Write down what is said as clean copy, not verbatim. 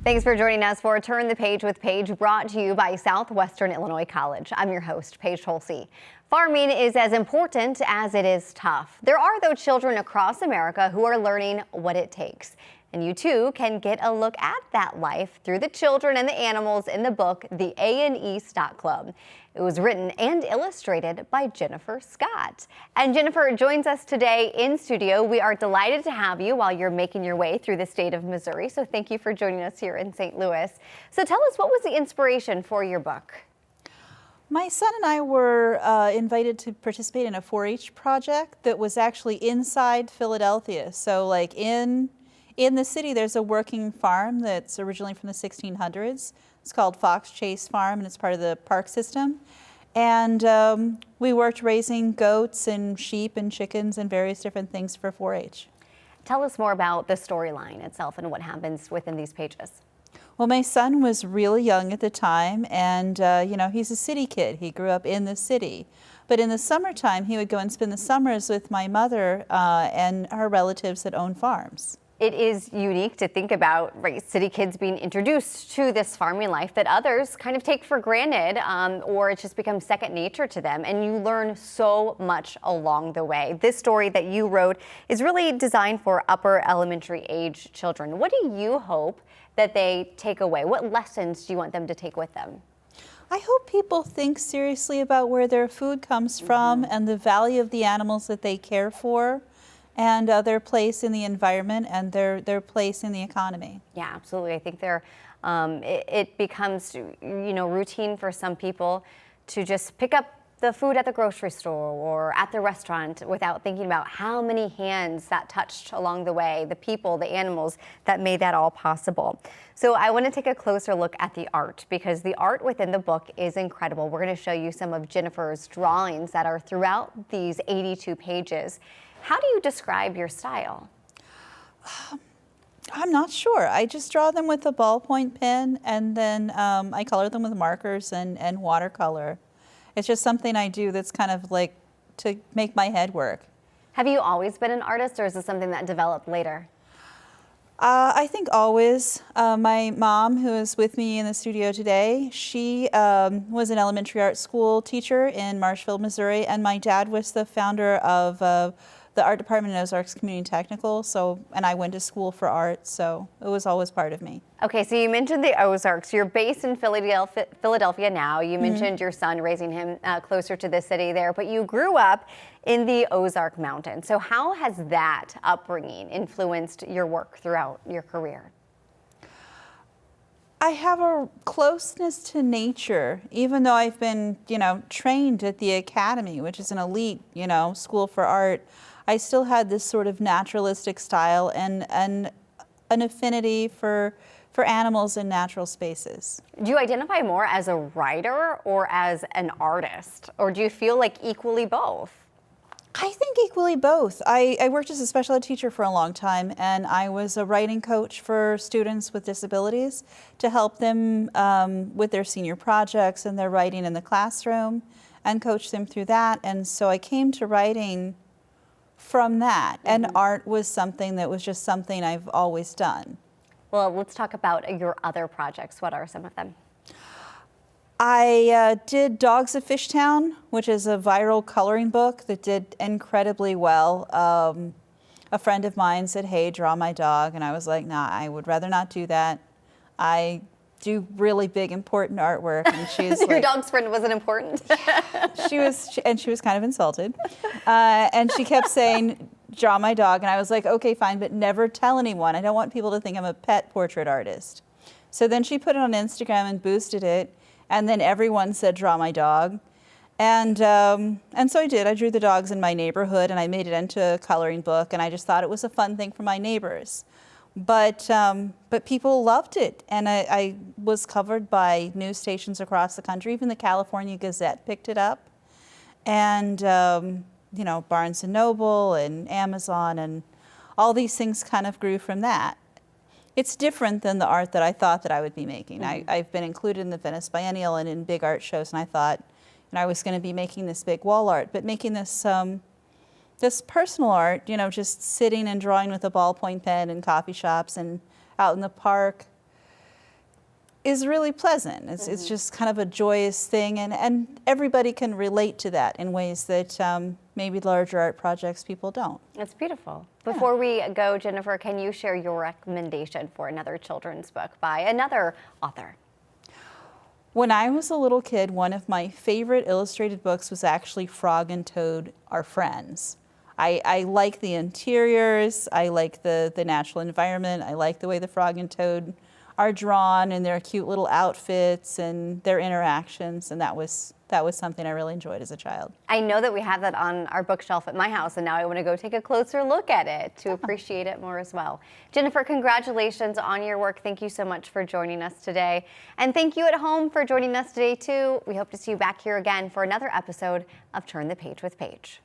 Thanks for joining us for Turn the Page with Paige, brought to you by Southwestern Illinois College. I'm your host, Paige Holsey. Farming is as important as it is tough. There are, though, children across America who are learning what it takes. And you, too, can get a look at that life through the children and the animals in the book, The A&E Stock Club. It was written and illustrated by Jennifer Scott. And Jennifer joins us today in studio. We are delighted to have you while you're making your way through the state of Missouri. So thank you for joining us here in St. Louis. So tell us, what was the inspiration for your book? My son and I were invited to participate in a 4-H project that was actually inside Philadelphia. So like in the city, there's a working farm that's originally from the 1600s. It's called Fox Chase Farm, and it's part of the park system. And we worked raising goats and sheep and chickens and various different things for 4-H. Tell us more about the storyline itself and what happens within these pages. Well, my son was really young at the time, and you know, he's a city kid. He grew up in the city. But in the summertime, he would go and spend the summers with my mother and her relatives that own farms. It is unique to think about, right, city kids being introduced to this farming life that others kind of take for granted, or it just becomes second nature to them, and you learn so much along the way. This story that you wrote is really designed for upper elementary age children. What do you hope that they take away? What lessons do you want them to take with them? I hope people think seriously about where their food comes from and the value of the animals that they care for, and their place in the environment and their place in the economy. Yeah, absolutely. I think it becomes, you know, routine for some people to just pick up the food at the grocery store or at the restaurant without thinking about how many hands that touched along the way, the people, the animals that made that all possible. So I want to take a closer look at the art, because the art within the book is incredible. We're going to show you some of Jennifer's drawings that are throughout these 82 pages. How do you describe your style? I'm not sure. I just draw them with a ballpoint pen, and then I color them with markers and watercolor. It's just something I do that's kind of like to make my head work. Have you always been an artist, or is this something that developed later? I think always. My mom, who is with me in the studio today, she was an elementary art school teacher in Marshfield, Missouri, and my dad was the founder of the art department at Ozarks Community Technical, and I went to school for art, so it was always part of me. Okay, so you mentioned the Ozarks. You're based in Philadelphia now. You mentioned your son, raising him closer to the city there, but you grew up in the Ozark Mountains. So how has that upbringing influenced your work throughout your career? I have a closeness to nature, even though I've been, you know, trained at the academy, which is an elite, you know, school for art. I still had this sort of naturalistic style and an affinity for animals in natural spaces. Do you identify more as a writer or as an artist, or do you feel like equally both? I think equally both. I worked as a special ed teacher for a long time, and I was a writing coach for students with disabilities to help them with their senior projects and their writing in the classroom, and coach them through that. And so I came to writing from that, and art was something that was just something I've always done. Well, let's talk about your other projects. What are some of them? I did Dogs of Fishtown, which is a viral coloring book that did incredibly well. A friend of mine said, "Hey, draw my dog," and I was like, "Nah, I would rather not do that. I do really big, important artwork." And she's Your like, dog's friend wasn't important? she was kind of insulted. And she kept saying, "Draw my dog," and I was like, "Okay, fine, but never tell anyone. I don't want people to think I'm a pet portrait artist." So then she put it on Instagram and boosted it. And then everyone said, "Draw my dog." And so I did. I drew the dogs in my neighborhood, and I made it into a coloring book, and I just thought it was a fun thing for my neighbors. But people loved it, and I was covered by news stations across the country. Even the California Gazette picked it up. And, you know, Barnes & Noble and Amazon and all these things kind of grew from that. It's different than the art that I thought that I would be making. I've been included in the Venice Biennial and in big art shows, and I thought I was going to be making this big wall art, but making this this personal art, you know, just sitting and drawing with a ballpoint pen in coffee shops and out in the park. is really pleasant. It's just kind of a joyous thing, and everybody can relate to that in ways that maybe larger art projects people don't. It's beautiful. Before we go, Jennifer, can you share your recommendation for another children's book by another author? When I was a little kid, one of my favorite illustrated books was actually Frog and Toad Are Friends. I like the interiors, I like the natural environment, I like the way the frog and toad are drawn and their cute little outfits and their interactions, and that was something I really enjoyed as a child. I know that we have that on our bookshelf at my house, and now I want to go take a closer look at it to appreciate it more as well. Jennifer, congratulations on your work. Thank you so much for joining us today. And thank you at home for joining us today, too. We hope to see you back here again for another episode of Turn the Page with Paige.